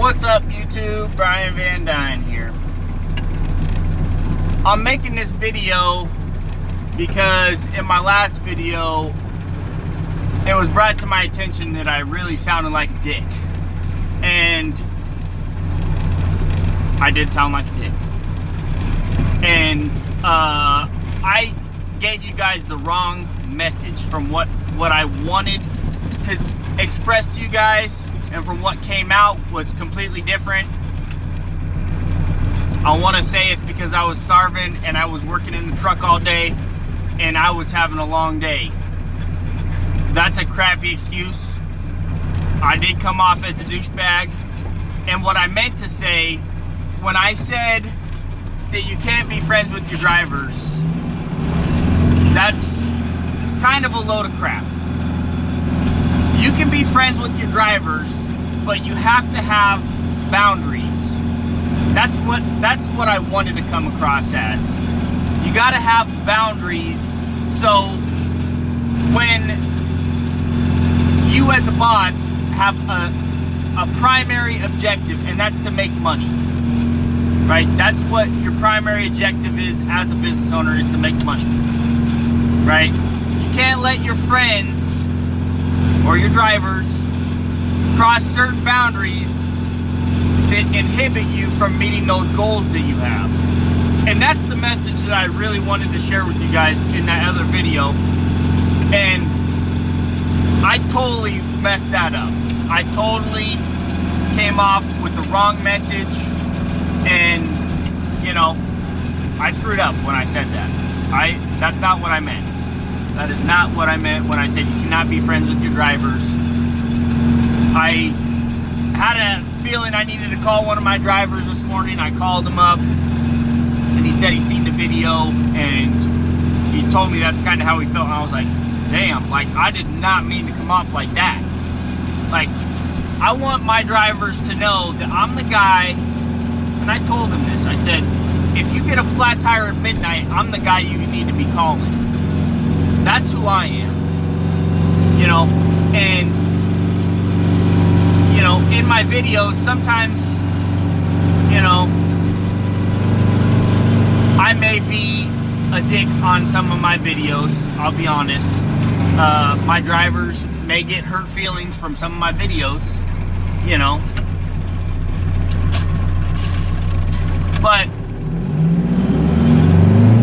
What's up, YouTube? Brian Van Dyne here. I'm making this video because in my last video it was brought to my attention that I really sounded like a dick, and I did sound like a dick, and I gave you guys the wrong message from what I wanted to express to you guys, and from what came out was completely different. I want to say it's because I was starving and I was working in the truck all day and I was having a long day. That's a crappy excuse. I did come off as a douchebag, and what I meant to say when I said that you can't be friends with your drivers, that's kind of a load of crap. You can be friends with your drivers, but you have to have boundaries. That's what I wanted to come across as. You got to have boundaries, so when you as a boss have a primary objective, and that's to make money, right? That's what your primary objective is as a business owner, is to make money, right? You can't let your friends or your drivers cross certain boundaries that inhibit you from meeting those goals that you have. And that's the message that I really wanted to share with you guys in that other video. And I totally messed that up. I totally came off with the wrong message, and you know, I screwed up when I said that. That's not what I meant. That is not what I meant when I said you cannot be friends with your drivers. I had a feeling I needed to call one of my drivers this morning. I called him up, and he said he seen the video, and he told me that's kind of how he felt. And I was like, damn, like, I did not mean to come off like that. Like, I want my drivers to know that I'm the guy, and I told him this. I said, if you get a flat tire at midnight, I'm the guy you need to be calling. That's who I am, you know. And you know, in my videos, sometimes, you know, I may be a dick on some of my videos, I'll be honest. My drivers may get hurt feelings from some of my videos, you know. But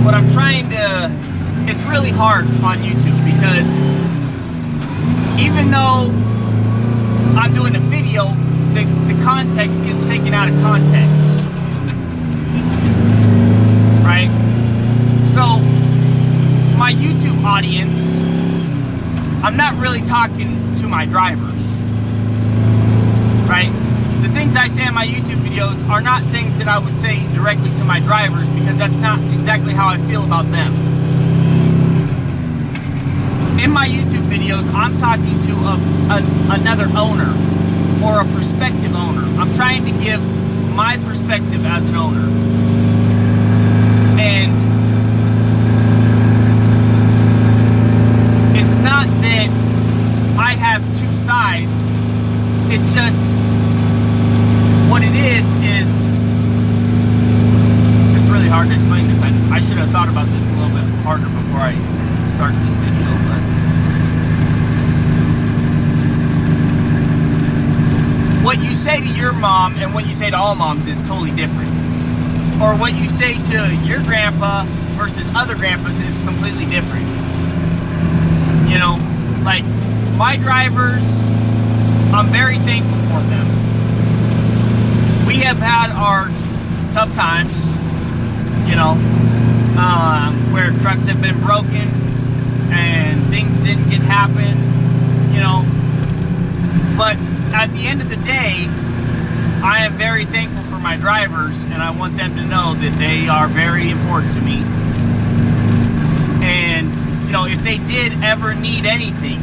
what I'm trying to, it's really hard on YouTube, because even though I'm doing a video, the context gets taken out of context, right? So my YouTube audience, I'm not really talking to my drivers, right? The things I say in my YouTube videos are not things that I would say directly to my drivers, because that's not exactly how I feel about them. In my YouTube videos, I'm talking to another owner, or a prospective owner. I'm trying to give my perspective as an owner. And it's not that I have two sides. It's just, what it is it's really hard to explain this. I should have thought about this a little bit harder before I start this video, but what you say to your mom and what you say to all moms is totally different. Or what you say to your grandpa versus other grandpas is completely different. You know, like, my drivers, I'm very thankful for them. We have had our tough times, you know, where trucks have been broken and things didn't happen, you know. But at the end of the day, I am very thankful for my drivers, and I want them to know that they are very important to me. And, you know, if they did ever need anything,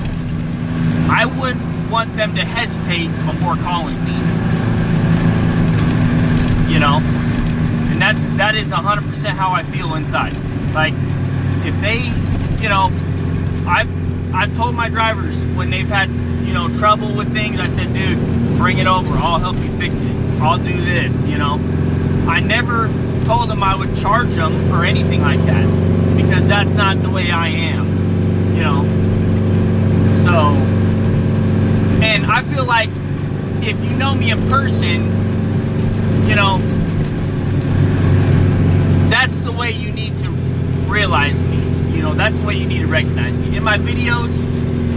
I wouldn't want them to hesitate before calling me. You know? And that is 100% how I feel inside. Like, if they, you know, I've told my drivers when they've had, you know, trouble with things, I said, dude, bring it over, I'll help you fix it, I'll do this, you know. I never told them I would charge them or anything like that, because that's not the way I am, you know. So, and I feel like if you know me in person, you know, that's the way you need to realize me. You know, that's the way you need to recognize me. In my videos,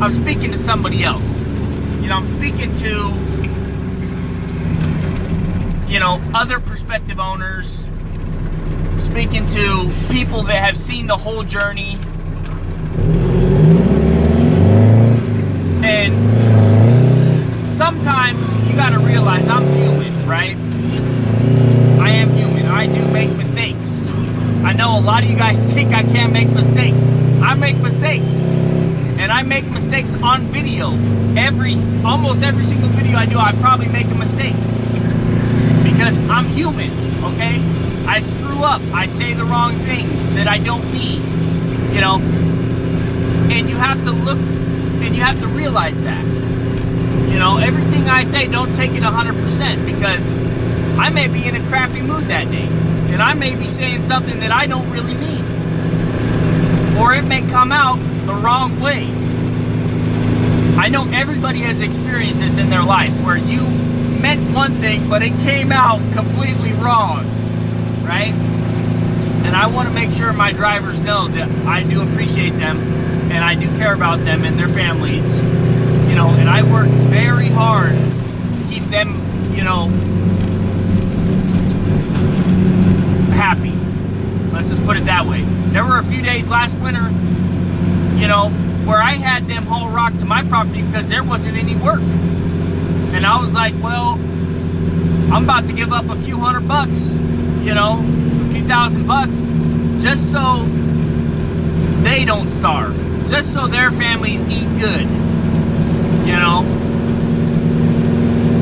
I'm speaking to somebody else. You know, I'm speaking to, you know, other prospective owners, speaking to people that have seen the whole journey. And sometimes you gotta realize I'm human, right? I am human. I do make mistakes. I know a lot of you guys think I can't make mistakes. I make mistakes. And I make mistakes on video. Almost every single video I do, I probably make a mistake. Because I'm human, okay? I screw up. I say the wrong things that I don't mean, you know? And you have to look, and you have to realize that. You know, everything I say, don't take it 100%, because I may be in a crappy mood that day. And I may be saying something that I don't really mean. Or it may come out the wrong way. I know everybody has experienced this in their life, where you meant one thing, but it came out completely wrong, right? And I want to make sure my drivers know that I do appreciate them, and I do care about them and their families, you know, and I work very hard to keep them, you know, happy. Let's just put it that way. There were a few days last winter, you know, where I had them haul rock to my property because there wasn't any work. And I was like, well, I'm about to give up a few $100, you know, a few $1,000, just so they don't starve, just so their families eat good, you know.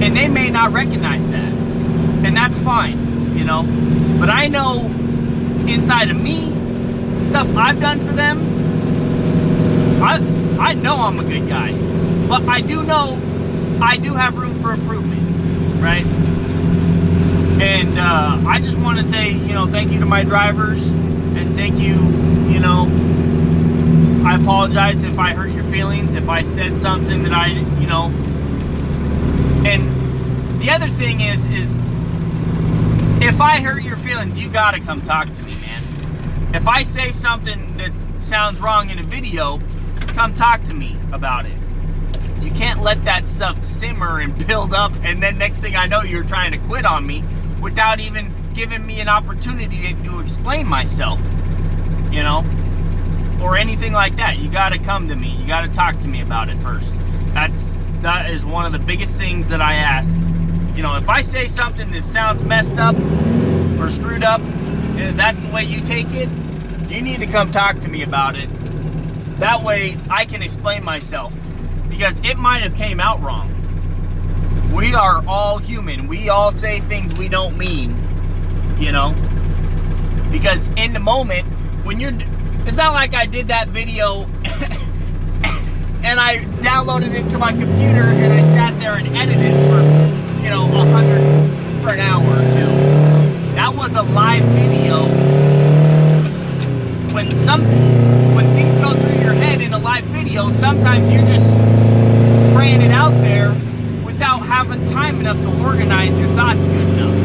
And they may not recognize that, and that's fine, you know. But I know inside of me, stuff I've done for them, I know I'm a good guy, but I do know I do have room for improvement, right? And I just want to say, you know, thank you to my drivers, and thank you, you know, I apologize if I hurt your feelings, if I said something that I, you know. And the other thing is if I hurt your feelings, you gotta come talk to me, man. If I say something that sounds wrong in a video, come talk to me about it. You can't let that stuff simmer and build up, and then next thing I know, you're trying to quit on me without even giving me an opportunity to explain myself, you know, or anything like that. You gotta come to me. You gotta talk to me about it first. That is one of the biggest things that I ask. You know, if I say something that sounds messed up or screwed up, and that's the way you take it, you need to come talk to me about it. That way I can explain myself, because it might have came out wrong. We are all human. We all say things we don't mean, you know, because in the moment when it's not like I did that video and I downloaded it to my computer and I sat there and edited it for, you know, 100 for an hour or two. That was a live video. When things go through your head in a live video, sometimes you're just spraying it out there without having time enough to organize your thoughts good enough.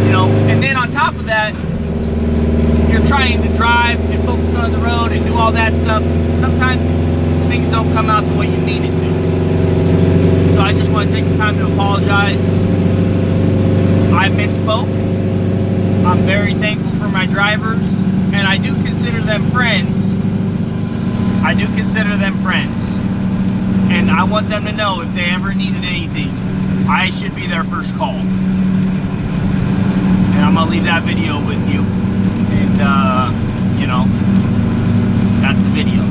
You know, and then on top of that, you're trying to drive and focus on the road and do all that stuff. Sometimes things don't come out the way you mean it to. So I just want to take the time to apologize. I misspoke. I'm very thankful for my drivers, and I do consider them friends. I do consider them friends. And I want them to know if they ever needed anything, I should be their first call. And I'm going to leave that video with you. And, you know, that's the video.